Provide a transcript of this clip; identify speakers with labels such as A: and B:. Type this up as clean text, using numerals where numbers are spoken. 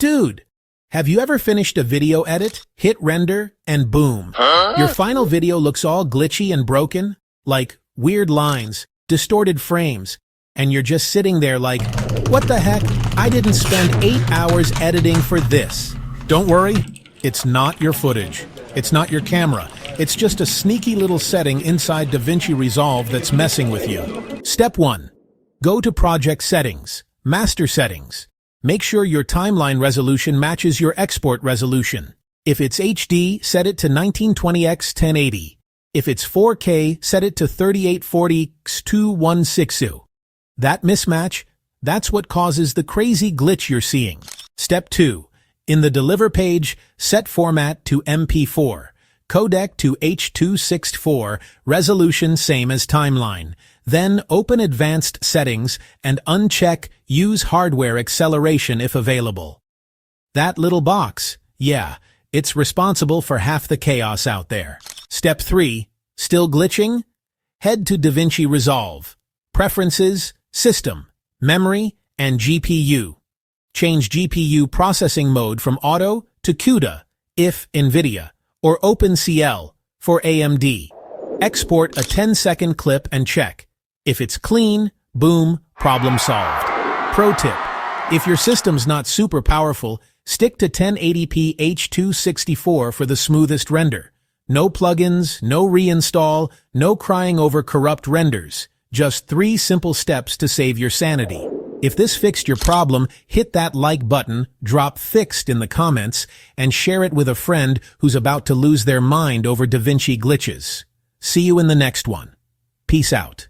A: Dude, have you ever finished a video edit, hit render, and boom? Your final video looks all glitchy and broken, like weird lines, distorted frames, and you're just sitting there like, what the heck? I didn't spend 8 hours editing for this. Don't worry, it's not your footage. It's not your camera. It's just a sneaky little setting inside DaVinci Resolve that's messing with you. Step 1. Go to Project Settings, Master Settings. Make sure your timeline resolution matches your export resolution. If it's HD, set it to 1920x 1080. If it's 4K, set it to 3840x2160. That mismatch, that's what causes the crazy glitch you're seeing. Step 2. In the Deliver page, set format to MP4, codec to H.264, resolution same as timeline. Then open Advanced Settings and uncheck Use Hardware Acceleration if available. That little box, yeah, it's responsible for half the chaos out there. Step 3. Still glitching? Head to DaVinci Resolve. Preferences, System, Memory, and GPU. Change GPU processing mode from Auto to CUDA, if NVIDIA, or OpenCL, for AMD. Export a 10-second clip and check. If it's clean, boom, problem solved. Pro tip: if your system's not super powerful, stick to 1080p H.264 for the smoothest render. No plugins, no reinstall, no crying over corrupt renders. Just 3 simple steps to save your sanity. If this fixed your problem, hit that like button, drop fixed in the comments, and share it with a friend who's about to lose their mind over DaVinci glitches. See you in the next one. Peace out.